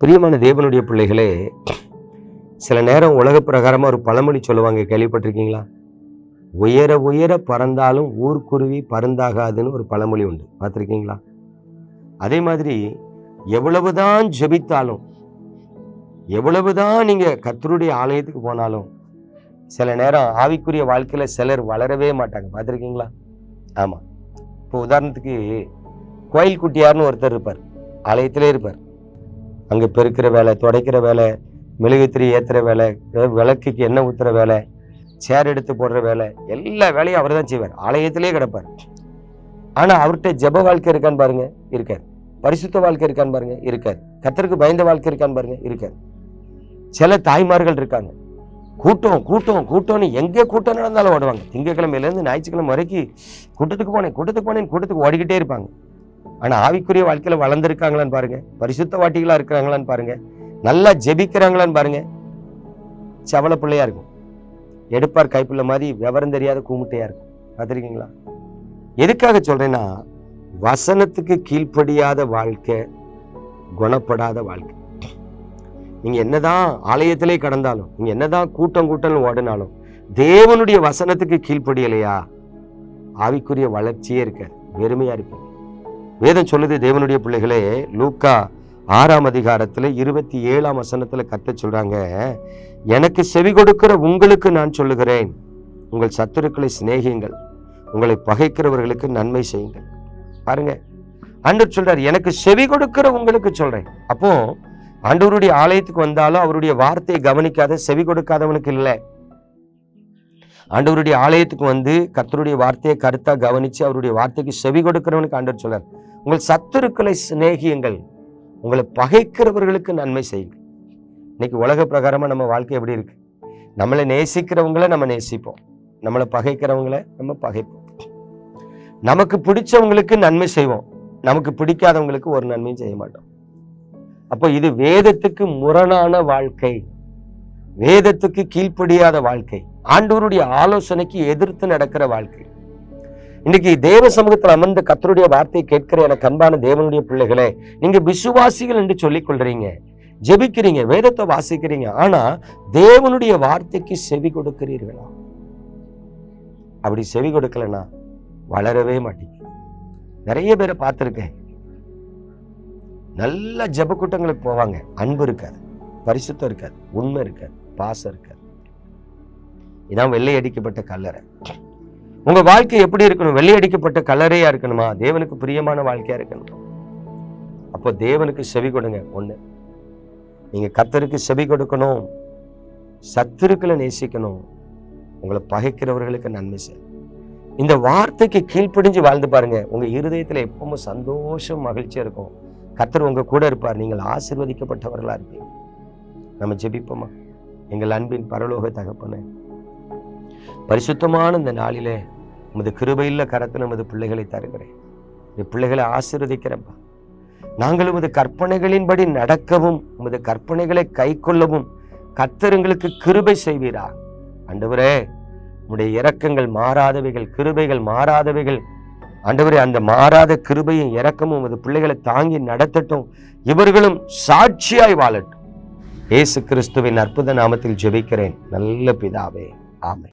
பிரியமான தேவனுடைய பிள்ளைகளே, சில நேரம் உலக பிரகாரமா ஒரு பழமொழி சொல்லுவாங்க, கேள்விப்பட்டிருக்கீங்களா? உயர உயர பறந்தாலும் ஊர்க்குருவி பருந்தாகாதுன்னு ஒரு பழமொழி உண்டு, பார்த்துருக்கீங்களா? அதே மாதிரி எவ்வளவுதான் ஜெபித்தாலும், எவ்வளவுதான் நீங்க கர்த்தருடைய ஆலயத்துக்கு போனாலும், சில நேரம் ஆவிக்குரிய வாழ்க்கையில சிலர் வளரவே மாட்டாங்க, பார்த்துருக்கீங்களா? ஆமா. இப்போ உதாரணத்துக்கு கோயில் குட்டியார்னு ஒருத்தர் இருப்பார், ஆலயத்திலே இருப்பார். அங்கே பெருக்கிற வேலை, துடைக்கிற வேலை, மெழுகுத்திரி ஏற்றுற வேலை, விளக்குக்கு எண்ணெய் ஊற்றுற வேலை, சேர் எடுத்து போடுற வேலை, எல்லா வேலையும் அவர் தான் செய்வார். ஆலயத்திலே கிடப்பார். ஆனால் அவர்கிட்ட ஜெப வாழ்க்கை இருக்கான்னு பாருங்க, இருக்கார். பரிசுத்த வாழ்க்கை இருக்கான்னு பாருங்க, இருக்கார். கர்த்தருக்கு பயந்த வாழ்க்கை இருக்கான்னு பாருங்க, இருக்கார். சில தாய்மார்கள் இருக்காங்க, கூட்டம் கூட்டம் கூட்டம்னு எங்கே கூட்டம் நடந்தாலும் ஓடுவாங்க. திங்கக்கிழமையிலேருந்து ஞாயிற்றுக்கிழமை வரைக்கும் கூட்டத்துக்கு போனேன் கூட்டத்துக்கு ஓடிக்கிட்டே இருப்பாங்க. ஆனா ஆவிக்குரிய வாழ்க்கையில வளர்ந்துருக்காங்களான்னு பாருங்க, பரிசுத்த வாட்டிகளா இருக்கிறாங்களான்னு பாருங்க, நல்லா ஜெபிக்கிறாங்களான்னு பாருங்க. சவள பிள்ளையா இருக்கும், எடுப்பார் கைப்புள்ள மாதிரி, விவரம் தெரியாத கூமுட்டையா இருக்கும். பார்த்துருக்கீங்களா? எதுக்காக சொல்றேன்னா, வசனத்துக்கு கீழ்ப்படியாத வாழ்க்கை குணப்படாத வாழ்க்கை. நீங்க என்னதான் ஆலயத்திலே கடந்தாலும், நீங்க என்னதான் கூட்டம் ஓடினாலும், தேவனுடைய வசனத்துக்கு கீழ்ப்படியலையா, ஆவிக்குரிய வளர்ச்சியே இருக்க, வெறுமையா இருப்பீங்க. வேதம் சொல்லுது, தேவனுடைய பிள்ளைகளே, லூக்கா 6ஆம் அதிகாரத்துல 27ஆம் வசனத்துல கர்த்தர் சொல்றாங்க, எனக்கு செவி கொடுக்கிற உங்களுக்கு நான் சொல்லுகிறேன், உங்கள் சத்துருக்களை சிநேகியுங்கள், உங்களை பகைக்கிறவர்களுக்கு நன்மை செய்யுங்கள். பாருங்க, ஆண்டவர் சொல்றார், எனக்கு செவி கொடுக்கிற உங்களுக்கு சொல்றேன். அப்போ ஆண்டவருடைய ஆலயத்துக்கு வந்தாலும் அவருடைய வார்த்தையை கவனிக்காத செவி கொடுக்காதவனுக்கு இல்லை. ஆண்டவருடைய ஆலயத்துக்கு வந்து கர்த்தருடைய வார்த்தையை கருத்தா கவனிச்சு அவருடைய வார்த்தைக்கு செவி கொடுக்கிறவனுக்கு ஆண்டவர் சொல்றார், உங்கள் சத்துருக்களை சிநேகியுங்கள், உங்களை பகைக்கிறவர்களுக்கு நன்மை செய்யுங்கள். இன்னைக்கு உலக பிரகாரமா நம்ம வாழ்க்கை எப்படி இருக்கு? நம்மளை நேசிக்கிறவங்களை நம்ம நேசிப்போம், நம்மளை பகைக்கிறவங்களை நம்ம பகைப்போம். நமக்கு பிடிச்சவங்களுக்கு நன்மை செய்வோம், நமக்கு பிடிக்காதவங்களுக்கு ஒரு நன்மையும் செய்ய மாட்டோம். அப்போ இது வேதத்துக்கு முரணான வாழ்க்கை, வேதத்துக்கு கீழ்ப்படியாத வாழ்க்கை, ஆண்டவருடைய ஆலோசனைக்கு எதிர்த்து நடக்கிற வாழ்க்கை. இன்னைக்கு தேவ சமூகத்தில் அமர்ந்த கர்த்தருடைய வார்த்தையை கேட்கிற எனக்கு அன்பான தேவனுடைய பிள்ளைகளே, நீங்க விசுவாசிகள் என்று சொல்லிக் கொள்றீங்க, ஜெபிக்கிறீங்க, வேதத்தை வாசிக்கிறீங்க, ஆனா தேவனுடைய வார்த்தைக்கு செவி கொடுக்கிறீர்களா? அப்படி செவி கொடுக்கலன்னா வளரவே மாட்டீங்க. நிறைய பேரை பார்த்திருக்கேன், நல்ல ஜெப கூட்டங்களுக்கு போவாங்க, அன்பு இருக்காது, பரிசுத்தம் இருக்காது, உண்மை இருக்காது, பாசம் இருக்காது. இதான் வெள்ளை அடிக்கப்பட்ட கல்லறை. உங்க வாழ்க்கை எப்படி இருக்கணும்? வெள்ளை அடிக்கப்பட்ட கல்லறையா இருக்கணுமா? தேவனுக்கு பிரியமான வாழ்க்கையா இருக்கணும். அப்போ தேவனுக்கு செவி கொடுங்க. ஒண்ணு, நீங்க கர்த்தருக்கு செவி கொடுக்கணும், சத்துருக்களை நேசிக்கணும், உங்களை பகைக்கிறவர்களுக்கு நன்மை செய்ய. இந்த வார்த்தைக்கு கீழ்ப்படிஞ்சு வாழ்ந்து பாருங்க, உங்க இருதயத்துல எப்பவும் சந்தோஷம் மகிழ்ச்சியா இருக்கும். கர்த்தர் உங்க கூட இருப்பார், நீங்கள் ஆசீர்வதிக்கப்பட்டவர்களா இருப்பீங்க. நம்ம ஜெபிப்போமா? எங்கள் அன்பின் பரலோக தகப்பனே, பரிசுத்தமான இந்த நாளிலே உமது கிருபையுள்ள கரத்தில் உமது பிள்ளைகளை தருகிறேன். இந்த பிள்ளைகளை ஆசீர்வதிக்கிறப்பா, நாங்கள் உமது கற்பனைகளின்படி நடக்கவும், உமது கற்பனைகளை கை கொள்ளவும் கர்த்தர் எங்களுக்கு கிருபை செய்வீரா. ஆண்டவரே, உம்முடைய இரக்கங்கள் மாறாதவைகள், கிருபைகள் மாறாதவைகள். ஆண்டவரே, அந்த மாறாத கிருபையும் இரக்கமும் உமது பிள்ளைகளை தாங்கி நடத்தட்டும், இவர்களும் சாட்சியாய் வாழட்டும். இயேசு கிறிஸ்துவின் அற்புத நாமத்தில் ஜெபிக்கிறேன் நல்ல பிதாவே, ஆமென்.